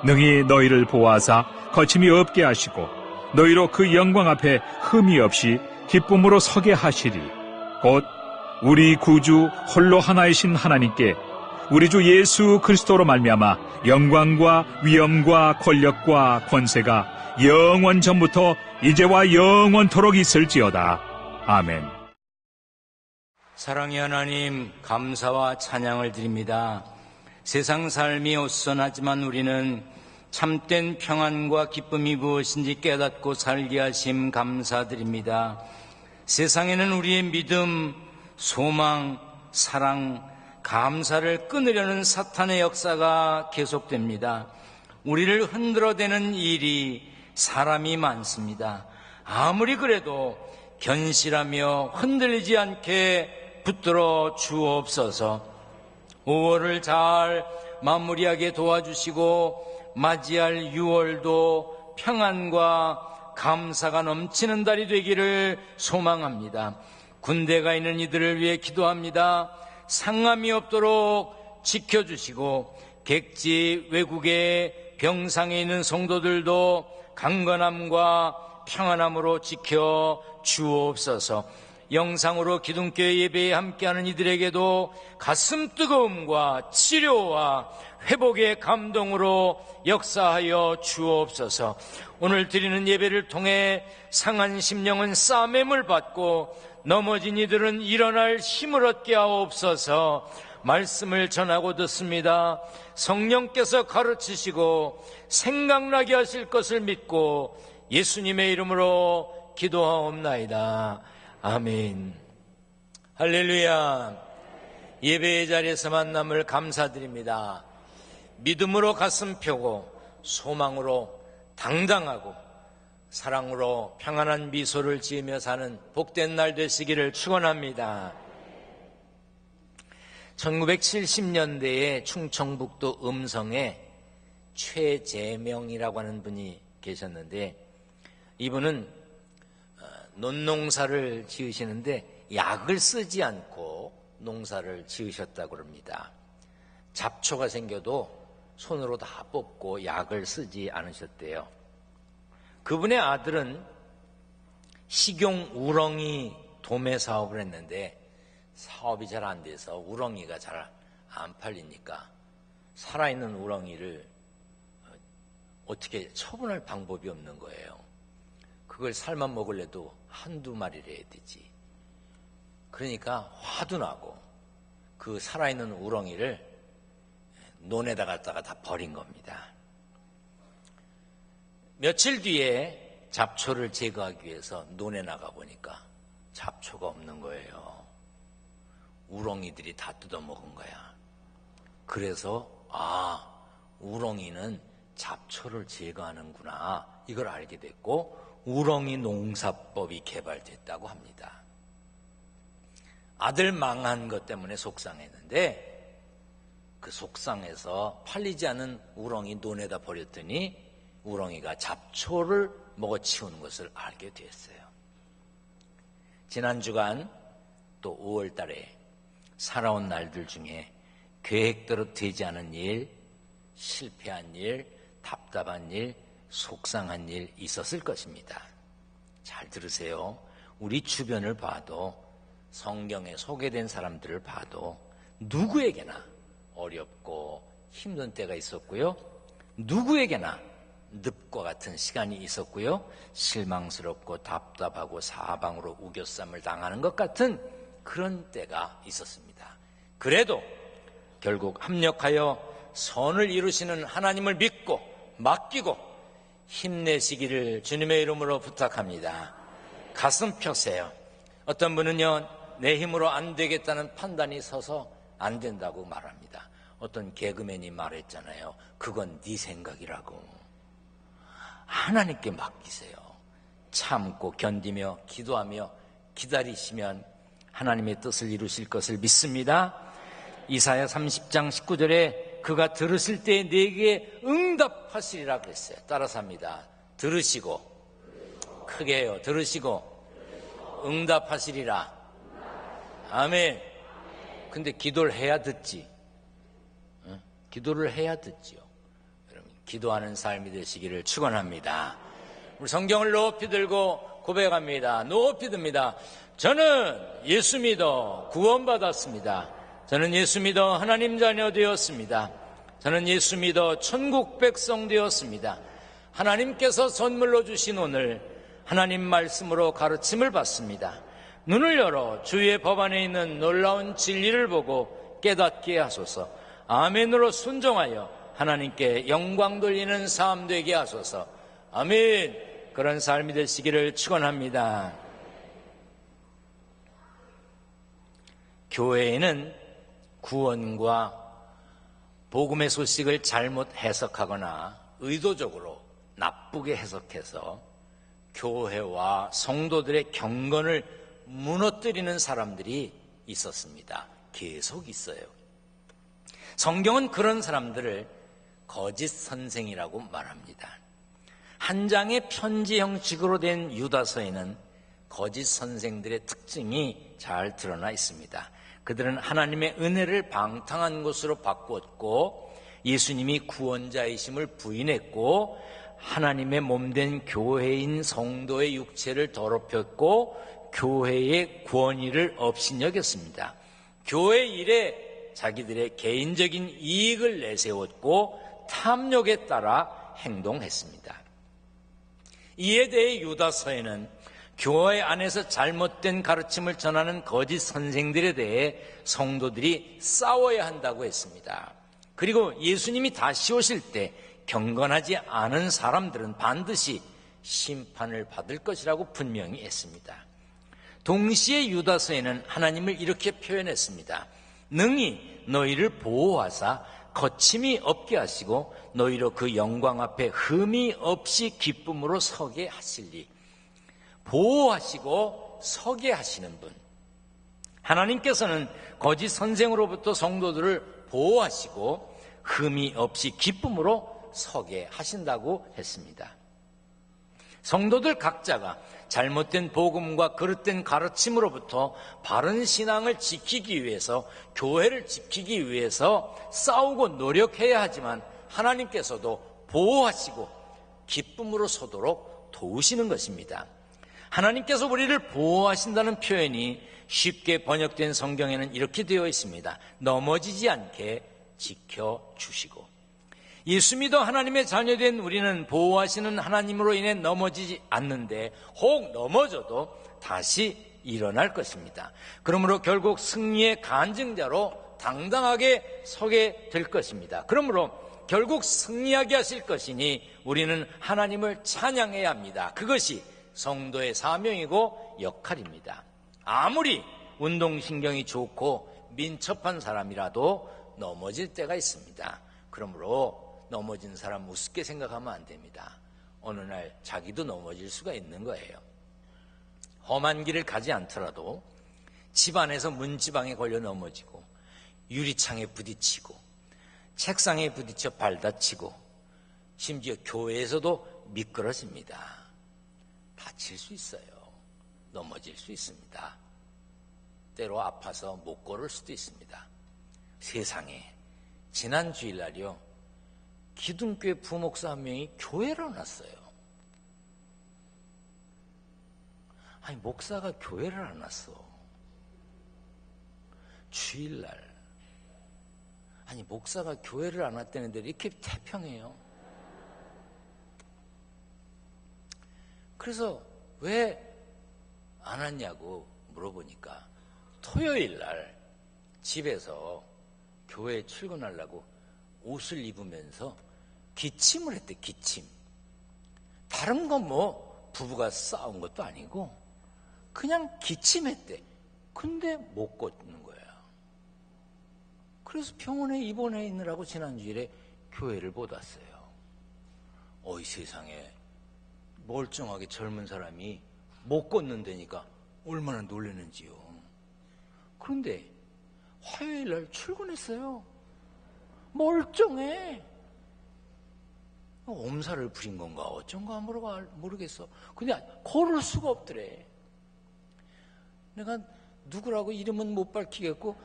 능히 너희를 보호하사 거침이 없게 하시고 너희로 그 영광 앞에 흠이 없이 기쁨으로 서게 하시리. 곧 우리 구주 홀로 하나이신 하나님께 우리 주 예수 그리스도로 말미암아 영광과 위엄과 권력과 권세가 영원 전부터 이제와 영원토록 있을지어다. 아멘. 사랑의 하나님, 감사와 찬양을 드립니다. 세상 삶이 어수선하지만 우리는 참된 평안과 기쁨이 무엇인지 깨닫고 살게 하심 감사드립니다. 세상에는 우리의 믿음, 소망, 사랑, 감사를 끊으려는 사탄의 역사가 계속됩니다. 우리를 흔들어대는 일이, 사람이 많습니다. 아무리 그래도 견실하며 흔들리지 않게 붙들어 주옵소서. 5월을 잘 마무리하게 도와주시고 맞이할 6월도 평안과 감사가 넘치는 달이 되기를 소망합니다. 군대가 있는 이들을 위해 기도합니다. 상함이 없도록 지켜주시고 객지 외국의 병상에 있는 성도들도 강건함과 평안함으로 지켜 주옵소서. 영상으로 기둥교회 예배에 함께하는 이들에게도 가슴 뜨거움과 치료와 회복의 감동으로 역사하여 주옵소서. 오늘 드리는 예배를 통해 상한 심령은 싸매물 받고 넘어진 이들은 일어날 힘을 얻게 하옵소서. 말씀을 전하고 듣습니다. 성령께서 가르치시고 생각나게 하실 것을 믿고 예수님의 이름으로 기도하옵나이다. 아멘. 할렐루야. 예배의 자리에서 만남을 감사드립니다. 믿음으로 가슴 펴고 소망으로 당당하고 사랑으로 평안한 미소를 지으며 사는 복된 날 되시기를 축원합니다. 1970년대에 충청북도 음성에 최재명이라고 하는 분이 계셨는데, 이분은 논농사를 지으시는데 약을 쓰지 않고 농사를 지으셨다고 합니다. 잡초가 생겨도 손으로 다 뽑고 약을 쓰지 않으셨대요. 그분의 아들은 식용 우렁이 도매 사업을 했는데 사업이 잘 안 돼서 우렁이가 잘 안 팔리니까 살아있는 우렁이를 어떻게 처분할 방법이 없는 거예요. 그걸 삶아 먹으려도 한두 마리를 해야 되지. 그러니까 화도 나고 그 살아있는 우렁이를 논에다 갖다가 다 버린 겁니다. 며칠 뒤에 잡초를 제거하기 위해서 논에 나가보니까 잡초가 없는 거예요. 우렁이들이 다 뜯어먹은 거야. 그래서 우렁이는 잡초를 제거하는구나, 이걸 알게 됐고 우렁이 농사법이 개발됐다고 합니다. 아들 망한 것 때문에 속상했는데 그 속상해서 팔리지 않은 우렁이 논에다 버렸더니 우렁이가 잡초를 먹어치우는 것을 알게 됐어요. 지난 주간 또 5월 달에 살아온 날들 중에 계획대로 되지 않은 일, 실패한 일, 답답한 일, 속상한 일 있었을 것입니다. 잘 들으세요. 우리 주변을 봐도, 성경에 소개된 사람들을 봐도 누구에게나 어렵고 힘든 때가 있었고요, 누구에게나 늪과 같은 시간이 있었고요, 실망스럽고 답답하고 사방으로 우겨쌈을 당하는 것 같은 그런 때가 있었습니다. 그래도 결국 합력하여 선을 이루시는 하나님을 믿고 맡기고 힘내시기를 주님의 이름으로 부탁합니다. 가슴 펴세요. 어떤 분은요, 내 힘으로 안 되겠다는 판단이 서서 안 된다고 말합니다. 어떤 개그맨이 말했잖아요. 그건 네 생각이라고. 하나님께 맡기세요. 참고 견디며 기도하며 기다리시면 하나님의 뜻을 이루실 것을 믿습니다. 이사야 30장 19절에 그가 들으실 때 내게 응답하시리라 그랬어요. 따라서 합니다. 들으시고, 크게 해요. 들으시고 응답하시리라. 아멘. 근데 기도를 해야 듣지. 기도를 해야 듣지요. 여러분, 기도하는 삶이 되시기를 축원합니다. 우리 성경을 높이 들고 고백합니다. 높이 듭니다. 저는 예수 믿어 구원받았습니다. 저는 예수 믿어 하나님 자녀 되었습니다. 저는 예수 믿어 천국 백성 되었습니다. 하나님께서 선물로 주신 오늘 하나님 말씀으로 가르침을 받습니다. 눈을 열어 주의 법 안에 있는 놀라운 진리를 보고 깨닫게 하소서. 아멘으로 순종하여 하나님께 영광 돌리는 삶 되게 하소서. 아멘. 그런 삶이 되시기를 축원합니다. 교회에는 구원과 복음의 소식을 잘못 해석하거나 의도적으로 나쁘게 해석해서 교회와 성도들의 경건을 무너뜨리는 사람들이 있었습니다. 계속 있어요. 성경은 그런 사람들을 거짓 선생이라고 말합니다. 한 장의 편지 형식으로 된 유다서에는 거짓 선생들의 특징이 잘 드러나 있습니다. 그들은 하나님의 은혜를 방탕한 것으로 바꾸었고 예수님이 구원자이심을 부인했고 하나님의 몸된 교회인 성도의 육체를 더럽혔고 교회의 권위를 업신여겼습니다. 교회 일에 자기들의 개인적인 이익을 내세웠고 탐욕에 따라 행동했습니다. 이에 대해 유다서에는 교회 안에서 잘못된 가르침을 전하는 거짓 선생들에 대해 성도들이 싸워야 한다고 했습니다. 그리고 예수님이 다시 오실 때 경건하지 않은 사람들은 반드시 심판을 받을 것이라고 분명히 했습니다. 동시에 유다서에는 하나님을 이렇게 표현했습니다. 능히 너희를 보호하사 거침이 없게 하시고 너희로 그 영광 앞에 흠이 없이 기쁨으로 서게 하시리. 보호하시고 서게 하시는 분, 하나님께서는 거짓 선생으로부터 성도들을 보호하시고 흠이 없이 기쁨으로 서게 하신다고 했습니다. 성도들 각자가 잘못된 복음과 그릇된 가르침으로부터 바른 신앙을 지키기 위해서, 교회를 지키기 위해서 싸우고 노력해야 하지만 하나님께서도 보호하시고 기쁨으로 서도록 도우시는 것입니다. 하나님께서 우리를 보호하신다는 표현이 쉽게 번역된 성경에는 이렇게 되어 있습니다. 넘어지지 않게 지켜주시고. 예수 믿어 하나님의 자녀된 우리는 보호하시는 하나님으로 인해 넘어지지 않는데 혹 넘어져도 다시 일어날 것입니다. 그러므로 결국 승리의 간증자로 당당하게 서게 될 것입니다. 그러므로 결국 승리하게 하실 것이니 우리는 하나님을 찬양해야 합니다. 그것이 성도의 사명이고 역할입니다. 아무리 운동신경이 좋고 민첩한 사람이라도 넘어질 때가 있습니다. 그러므로 넘어진 사람 우습게 생각하면 안 됩니다. 어느 날 자기도 넘어질 수가 있는 거예요. 험한 길을 가지 않더라도 집안에서 문지방에 걸려 넘어지고 유리창에 부딪히고 책상에 부딪혀 발 다치고 심지어 교회에서도 미끄러집니다. 다칠 수 있어요. 넘어질 수 있습니다. 때로 아파서 못 걸을 수도 있습니다. 세상에 지난 주일날이요, 기둥교회 부목사 한 명이 교회를 안 왔어요. 아니, 목사가 교회를 안 왔어. 주일날. 아니, 목사가 교회를 안 왔다는데 이렇게 태평해요. 그래서 왜 안 왔냐고 물어보니까 토요일 날 집에서 교회에 출근하려고 옷을 입으면서 기침을 했대. 기침. 다른 건 뭐 부부가 싸운 것도 아니고 그냥 기침했대. 근데 못 걷는 거야. 그래서 병원에 입원해 있느라고 지난주일에 교회를 못 왔어요. 어이 세상에, 멀쩡하게 젊은 사람이 못 걷는다니까 얼마나 놀라는지요. 그런데 화요일 날 출근했어요. 멀쩡해. 엄살을 부린 건가 어쩐가 모르겠어. 근데 걸을 수가 없더래. 내가 누구라고 이름은 못 밝히겠고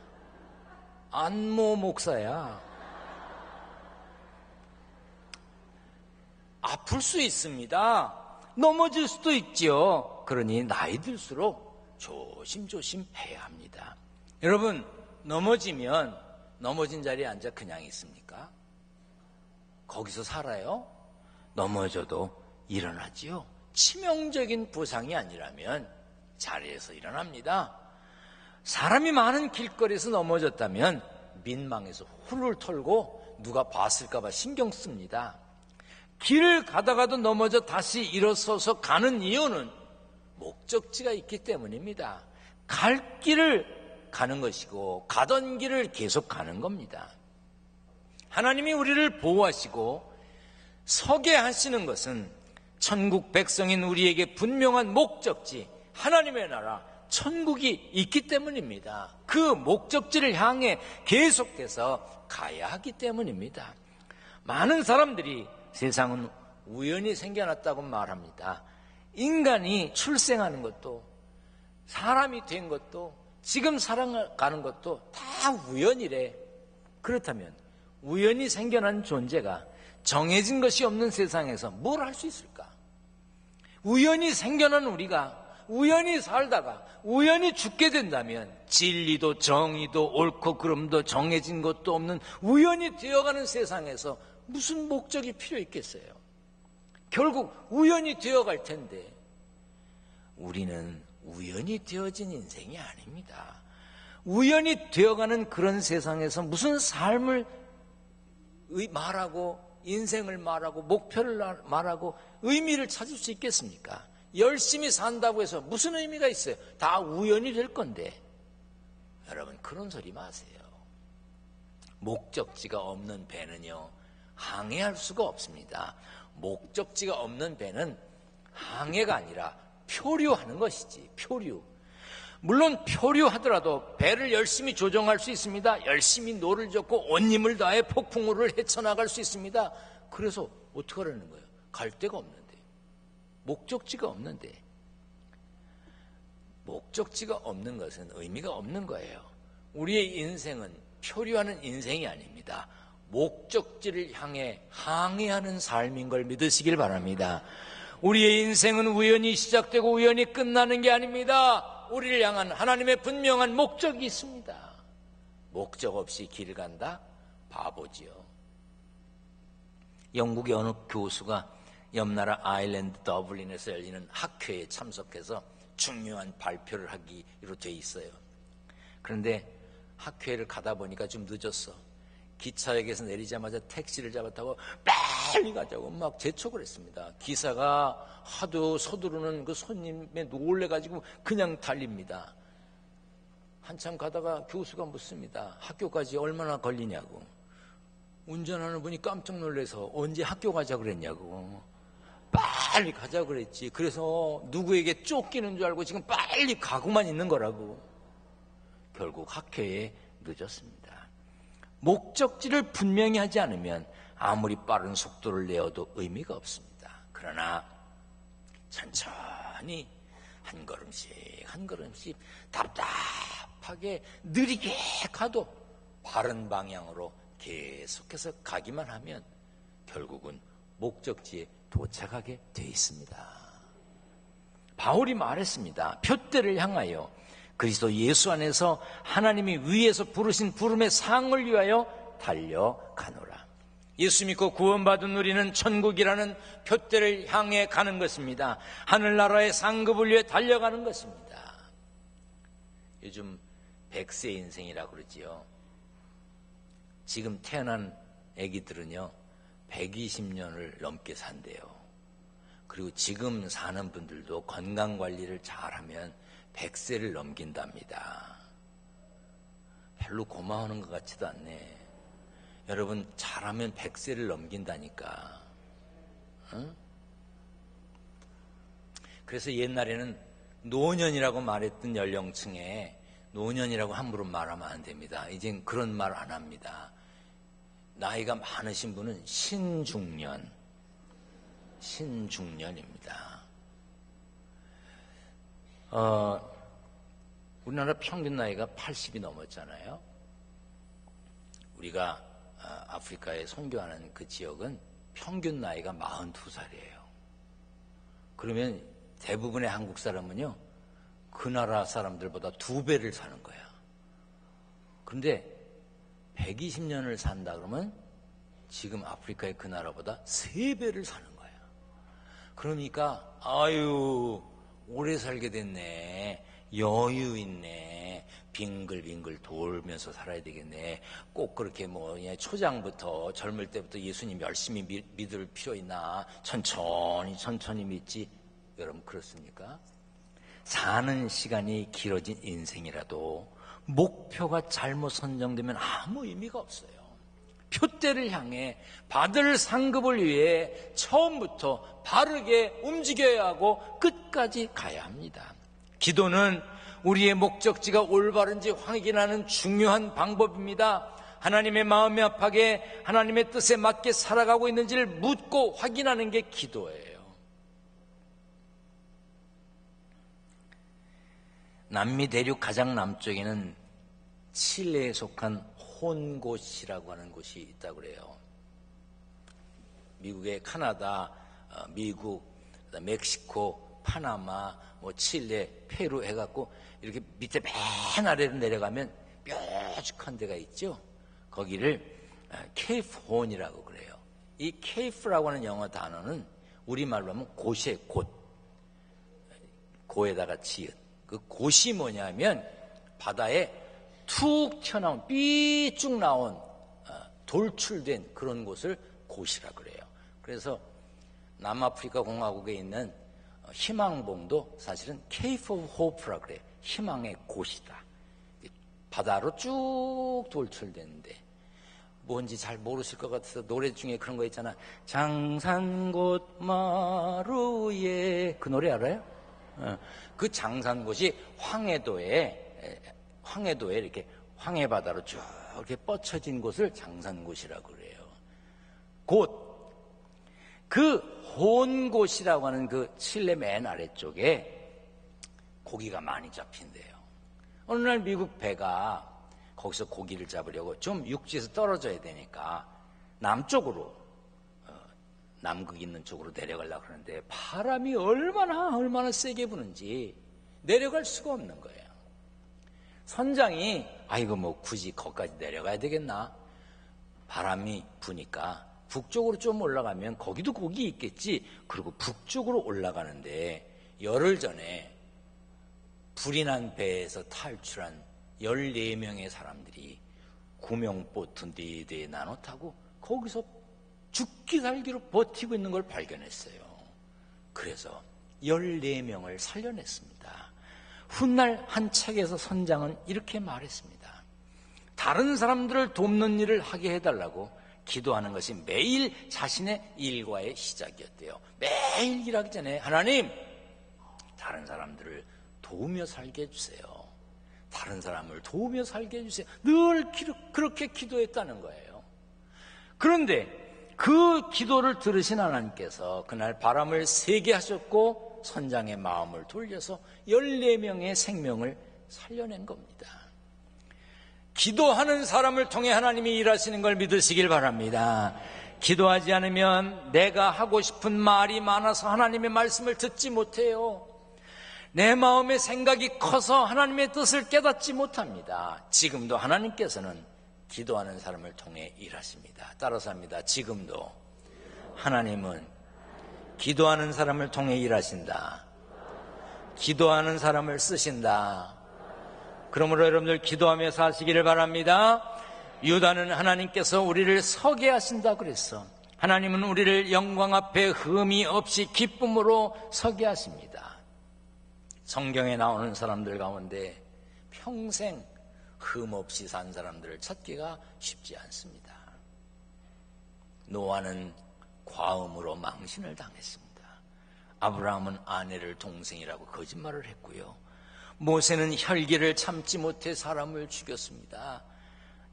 안모 목사야. 아플 수 있습니다. 넘어질 수도 있죠. 그러니 나이 들수록 조심조심 해야 합니다. 여러분, 넘어지면 넘어진 자리에 앉아 그냥 있습니까? 거기서 살아요? 넘어져도 일어나지요. 치명적인 부상이 아니라면 자리에서 일어납니다. 사람이 많은 길거리에서 넘어졌다면 민망해서 훌훌 털고 누가 봤을까 봐 신경 씁니다. 길을 가다가도 넘어져 다시 일어서서 가는 이유는 목적지가 있기 때문입니다. 갈 길을 가는 것이고 가던 길을 계속 가는 겁니다. 하나님이 우리를 보호하시고 서게 하시는 것은 천국 백성인 우리에게 분명한 목적지, 하나님의 나라, 천국이 있기 때문입니다. 그 목적지를 향해 계속해서 가야 하기 때문입니다. 많은 사람들이 세상은 우연히 생겨났다고 말합니다. 인간이 출생하는 것도 사람이 된 것도 지금 살아가는 것도 다 우연이래. 그렇다면 우연히 생겨난 존재가 정해진 것이 없는 세상에서 뭘 할 수 있을까? 우연히 생겨난 우리가 우연히 살다가 우연히 죽게 된다면 진리도 정의도 옳고 그름도 정해진 것도 없는 우연히 되어가는 세상에서 무슨 목적이 필요 있겠어요? 결국 우연히 되어갈 텐데 우리는 우연히 되어진 인생이 아닙니다. 우연히 되어가는 그런 세상에서 무슨 삶을 말하고 인생을 말하고 목표를 말하고 의미를 찾을 수 있겠습니까? 열심히 산다고 해서 무슨 의미가 있어요? 다 우연이 될 건데. 여러분, 그런 소리 마세요. 목적지가 없는 배는요, 항해할 수가 없습니다. 목적지가 없는 배는 항해가 아니라 표류하는 것이지, 표류. 물론 표류하더라도 배를 열심히 조정할 수 있습니다. 열심히 노를 젓고 온 힘을 다해 폭풍우를 헤쳐나갈 수 있습니다. 그래서 어떻게 하라는 거예요? 갈 데가 없는데, 목적지가 없는데. 목적지가 없는 것은 의미가 없는 거예요. 우리의 인생은 표류하는 인생이 아닙니다. 목적지를 향해 항해하는 삶인 걸 믿으시길 바랍니다. 우리의 인생은 우연히 시작되고 우연히 끝나는 게 아닙니다. 우리를 향한 하나님의 분명한 목적이 있습니다. 목적 없이 길 간다? 바보지요. 영국의 어느 교수가 옆나라 아일랜드 더블린에서 열리는 학회에 참석해서 중요한 발표를 하기로 돼 있어요. 그런데 학회를 가다 보니까 좀 늦었어. 기차역에서 내리자마자 택시를 잡았다고 빨리 가자고 막 재촉을 했습니다. 기사가 하도 서두르는 그 손님에 놀래가지고 그냥 달립니다. 한참 가다가 교수가 묻습니다. 학교까지 얼마나 걸리냐고. 운전하는 분이 깜짝 놀라서 언제 학교 가자 그랬냐고. 빨리 가자 그랬지. 그래서 누구에게 쫓기는 줄 알고 지금 빨리 가고만 있는 거라고. 결국 학회에 늦었습니다. 목적지를 분명히 하지 않으면 아무리 빠른 속도를 내어도 의미가 없습니다. 그러나 천천히 한 걸음씩 한 걸음씩 답답하게 느리게 가도 바른 방향으로 계속해서 가기만 하면 결국은 목적지에 도착하게 돼 있습니다. 바울이 말했습니다. 표대를 향하여 그리스도 예수 안에서 하나님이 위에서 부르신 부름의 상을 위하여 달려가노라. 예수 믿고 구원받은 우리는 천국이라는 표대를 향해 가는 것입니다. 하늘나라의 상급을 위해 달려가는 것입니다. 요즘 100세 인생이라고 그러지요. 지금 태어난 아기들은요 120년을 넘게 산대요. 그리고 지금 사는 분들도 건강관리를 잘하면 100세를 넘긴답니다. 별로 고마워하는 것 같지도 않네. 여러분, 잘하면 100세를 넘긴다니까. 응? 그래서 옛날에는 노년이라고 말했던 연령층에 노년이라고 함부로 말하면 안 됩니다. 이젠 그런 말 안 합니다. 나이가 많으신 분은 신중년입니다. 우리나라 평균 나이가 80이 넘었잖아요. 우리가 아프리카에 선교하는 그 지역은 평균 나이가 42살이에요. 그러면 대부분의 한국 사람은요, 그 나라 사람들보다 2배를 사는 거야. 그런데 120년을 산다 그러면 지금 아프리카의 그 나라보다 3배를 사는 거야. 그러니까 아유, 오래 살게 됐네, 여유 있네, 빙글빙글 돌면서 살아야 되겠네. 꼭 그렇게 뭐 초장부터 젊을 때부터 예수님 열심히 믿을 필요 있나? 천천히 믿지. 여러분 그렇습니까? 사는 시간이 길어진 인생이라도 목표가 잘못 선정되면 아무 의미가 없어요. 표대를 향해 받을 상급을 위해 처음부터 바르게 움직여야 하고 끝까지 가야 합니다. 기도는 우리의 목적지가 올바른지 확인하는 중요한 방법입니다. 하나님의 마음에 합하게 하나님의 뜻에 맞게 살아가고 있는지를 묻고 확인하는 게 기도예요. 남미 대륙 가장 남쪽에는 칠레에 속한 혼곳이라고 하는 곳이 있다고 그래요. 미국의 카나다, 미국, 멕시코, 파나마, 칠레, 페루 해갖고 이렇게 밑에 맨 아래로 내려가면 뾰족한 데가 있죠. 거기를 케이프 혼이라고 그래요. 이 케이프라고 하는 영어 단어는 우리말로 하면 곳이에요. 곳. 고에다가 지은. 그 곳이 뭐냐면 바다에 툭 튀어나온 삐쭉 나온 돌출된 그런 곳을 곳이라고 그래요. 그래서 남아프리카 공화국에 있는 희망봉도 사실은 케이프 오브 호프라고 그래요. 희망의 곳이다. 바다로 쭉 돌출됐는데 뭔지 잘 모르실 것 같아서 노래 중에 그런 거 있잖아. 장산곳 마루에, 그 노래 알아요? 그 장산곳이 황해도에 이렇게 황해바다로 쭉 이렇게 뻗쳐진 곳을 장산곳이라고 그래요. 그 혼곳이라고 하는 그 칠레 맨 아래쪽에 고기가 많이 잡힌대요. 어느 날 미국 배가 거기서 고기를 잡으려고 좀 육지에서 떨어져야 되니까 남쪽으로, 남극 있는 쪽으로 내려가려고 하는데 바람이 얼마나 세게 부는지 내려갈 수가 없는 거예요. 선장이 아이고 뭐 굳이 거기까지 내려가야 되겠나? 바람이 부니까 북쪽으로 좀 올라가면 거기도 고기 있겠지. 그리고 북쪽으로 올라가는데 열흘 전에 불이 난 배에서 탈출한 14명의 사람들이 구명보트 4대에 나눠 타고 거기서 죽기 살기로 버티고 있는 걸 발견했어요. 그래서 14명을 살려냈습니다. 훗날 한 책에서 선장은 이렇게 말했습니다. 다른 사람들을 돕는 일을 하게 해달라고 기도하는 것이 매일 자신의 일과의 시작이었대요. 매일 일하기 전에 하나님, 다른 사람들을 도우며 살게 해주세요. 다른 사람을 도우며 살게 해주세요. 늘 그렇게 기도했다는 거예요. 그런데 그 기도를 들으신 하나님께서 그날 바람을 세게 하셨고 선장의 마음을 돌려서 14명의 생명을 살려낸 겁니다. 기도하는 사람을 통해 하나님이 일하시는 걸 믿으시길 바랍니다. 기도하지 않으면 내가 하고 싶은 말이 많아서 하나님의 말씀을 듣지 못해요. 내 마음의 생각이 커서 하나님의 뜻을 깨닫지 못합니다. 지금도 하나님께서는 기도하는 사람을 통해 일하십니다. 따라서 합니다. 지금도 하나님은 기도하는 사람을 통해 일하신다. 기도하는 사람을 쓰신다. 그러므로 여러분들 기도하며 사시기를 바랍니다. 유다는 하나님께서 우리를 서게 하신다 그랬어. 하나님은 우리를 영광 앞에 흠이 없이 기쁨으로 서게 하십니다. 성경에 나오는 사람들 가운데 평생 흠 없이 산 사람들을 찾기가 쉽지 않습니다. 노아는 과음으로 망신을 당했습니다. 아브라함은 아내를 동생이라고 거짓말을 했고요. 모세는 혈기를 참지 못해 사람을 죽였습니다.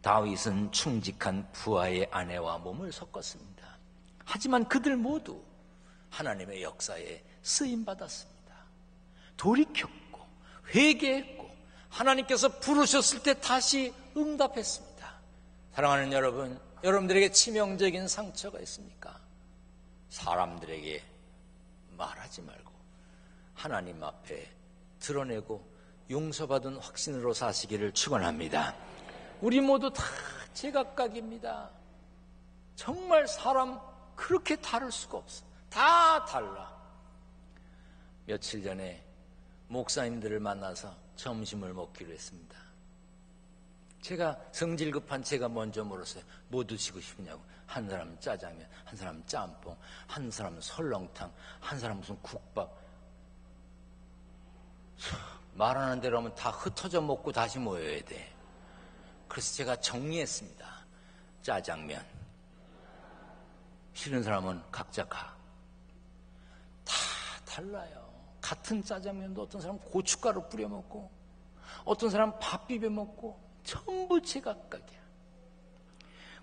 다윗은 충직한 부하의 아내와 몸을 섞었습니다. 하지만 그들 모두 하나님의 역사에 쓰임받았습니다. 돌이켰고 회개했고 하나님께서 부르셨을 때 다시 응답했습니다. 사랑하는 여러분, 여러분들에게 치명적인 상처가 있습니까? 사람들에게 말하지 말고 하나님 앞에 드러내고 용서받은 확신으로 사시기를 축원합니다. 우리 모두 다 제각각입니다. 정말 사람 그렇게 다를 수가 없어. 다 달라. 며칠 전에 목사님들을 만나서 점심을 먹기로 했습니다. 제가 성질 급한 제가 먼저 물었어요. 뭐 드시고 싶으냐고. 한 사람은 짜장면, 한 사람은 짬뽕, 한 사람은 설렁탕, 한 사람은 무슨 국밥. 말하는 대로 하면 다 흩어져 먹고 다시 모여야 돼. 그래서 제가 정리했습니다. 짜장면. 싫은 사람은 각자 가. 다 달라요. 같은 짜장면도 어떤 사람은 고춧가루 뿌려 먹고 어떤 사람은 밥 비벼 먹고 전부 제각각이야.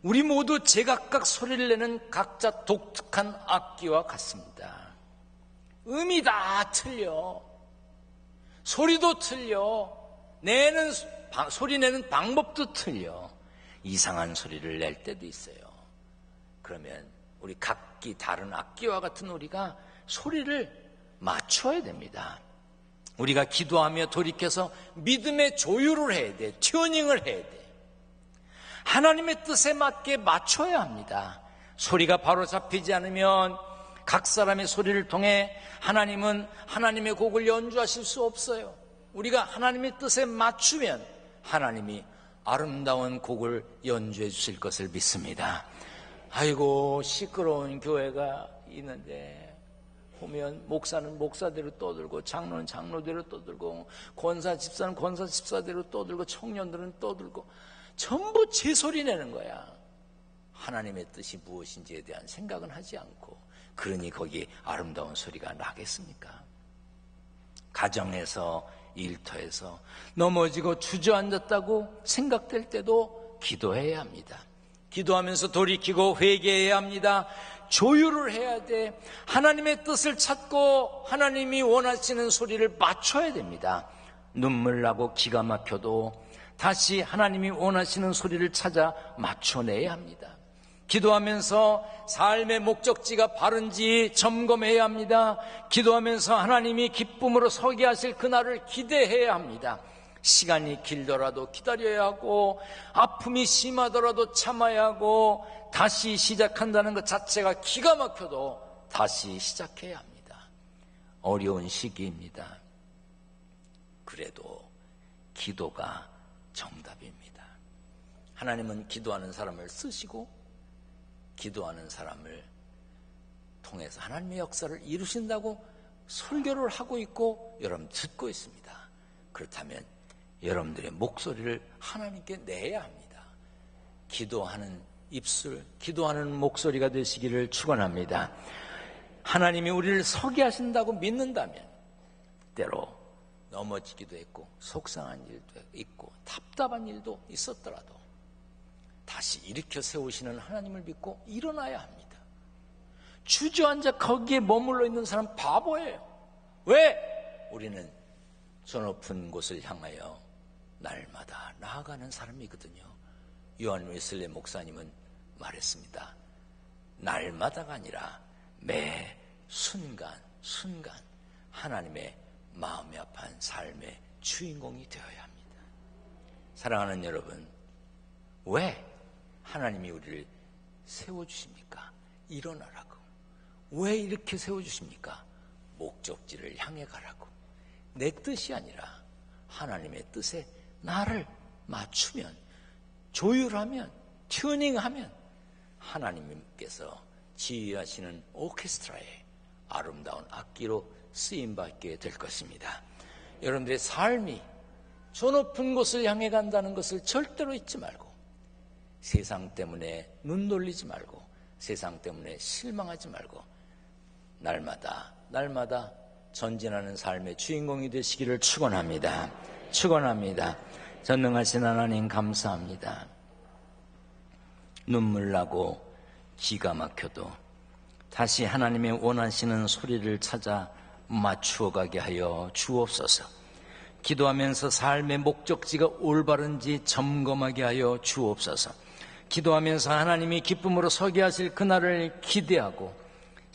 우리 모두 제각각 소리를 내는 각자 독특한 악기와 같습니다. 음이 다 틀려. 소리도 틀려. 소리 내는 방법도 틀려. 이상한 소리를 낼 때도 있어요. 그러면 우리 각기 다른 악기와 같은 우리가 소리를 맞춰야 됩니다. 우리가 기도하며 돌이켜서 믿음의 조율을 해야 돼. 튜닝을 해야 돼. 하나님의 뜻에 맞게 맞춰야 합니다. 소리가 바로 잡히지 않으면 각 사람의 소리를 통해 하나님은 하나님의 곡을 연주하실 수 없어요. 우리가 하나님의 뜻에 맞추면 하나님이 아름다운 곡을 연주해 주실 것을 믿습니다. 아이고 시끄러운 교회가 있는데 보면 목사는 목사대로 떠들고 장로는 장로대로 떠들고 권사 집사는 권사 집사대로 떠들고 청년들은 떠들고 전부 제 소리 내는 거야. 하나님의 뜻이 무엇인지에 대한 생각은 하지 않고 그러니 거기 아름다운 소리가 나겠습니까? 가정에서 일터에서 넘어지고 주저앉았다고 생각될 때도 기도해야 합니다. 기도하면서 돌이키고 회개해야 합니다. 조율을 해야 돼. 하나님의 뜻을 찾고 하나님이 원하시는 소리를 맞춰야 됩니다. 눈물 나고 기가 막혀도 다시 하나님이 원하시는 소리를 찾아 맞춰내야 합니다. 기도하면서 삶의 목적지가 바른지 점검해야 합니다. 기도하면서 하나님이 기쁨으로 서게 하실 그날을 기대해야 합니다. 시간이 길더라도 기다려야 하고 아픔이 심하더라도 참아야 하고 다시 시작한다는 것 자체가 기가 막혀도 다시 시작해야 합니다. 어려운 시기입니다. 그래도 기도가 정답입니다. 하나님은 기도하는 사람을 쓰시고 기도하는 사람을 통해서 하나님의 역사를 이루신다고 설교를 하고 있고 여러분 듣고 있습니다. 그렇다면 여러분들의 목소리를 하나님께 내야 합니다. 기도하는 입술, 기도하는 목소리가 되시기를 축원합니다. 하나님이 우리를 서게 하신다고 믿는다면 때로 넘어지기도 했고 속상한 일도 있고 답답한 일도 있었더라도 다시 일으켜 세우시는 하나님을 믿고 일어나야 합니다. 주저앉아 거기에 머물러 있는 사람 바보예요. 왜? 우리는 저 높은 곳을 향하여 날마다 나아가는 사람이거든요. 요한 웨슬리 목사님은 말했습니다. 날마다가 아니라 매 순간 하나님의 마음이 아픈 삶의 주인공이 되어야 합니다. 사랑하는 여러분, 왜 하나님이 우리를 세워주십니까? 일어나라고. 왜 이렇게 세워주십니까? 목적지를 향해 가라고. 내 뜻이 아니라 하나님의 뜻에 나를 맞추면, 조율하면, 튜닝하면 하나님께서 지휘하시는 오케스트라의 아름다운 악기로 쓰임받게 될 것입니다. 여러분들의 삶이 저 높은 곳을 향해 간다는 것을 절대로 잊지 말고, 세상 때문에 눈 돌리지 말고, 세상 때문에 실망하지 말고, 날마다 전진하는 삶의 주인공이 되시기를 축원합니다. 전능하신 하나님 감사합니다. 눈물 나고 기가 막혀도 다시 하나님의 원하시는 소리를 찾아 맞추어가게 하여 주옵소서. 기도하면서 삶의 목적지가 올바른지 점검하게 하여 주옵소서. 기도하면서 하나님이 기쁨으로 서게 하실 그날을 기대하고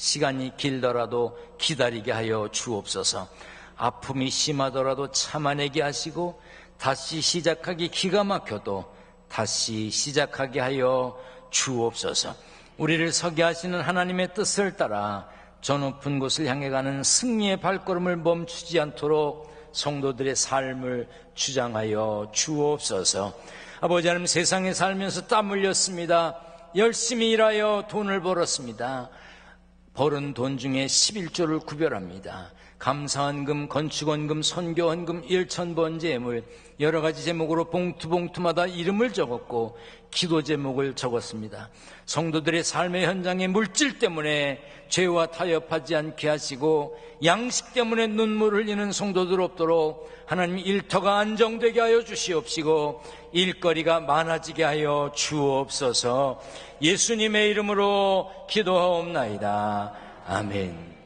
시간이 길더라도 기다리게 하여 주옵소서. 아픔이 심하더라도 참아내게 하시고 다시 시작하기 기가 막혀도 다시 시작하게 하여 주옵소서. 우리를 서게 하시는 하나님의 뜻을 따라 저 높은 곳을 향해 가는 승리의 발걸음을 멈추지 않도록 성도들의 삶을 주장하여 주옵소서. 아버지 하나님, 세상에 살면서 땀 흘렸습니다. 열심히 일하여 돈을 벌었습니다. 벌은 돈 중에 11조를 구별합니다. 감사헌금, 건축헌금, 선교헌금, 일천번제물, 여러 가지 제목으로 봉투마다 이름을 적었고 기도 제목을 적었습니다. 성도들의 삶의 현장에 물질 때문에 죄와 타협하지 않게 하시고 양식 때문에 눈물 흘리는 성도들 없도록 하나님 일터가 안정되게 하여 주시옵시고 일거리가 많아지게 하여 주옵소서. 예수님의 이름으로 기도하옵나이다. 아멘.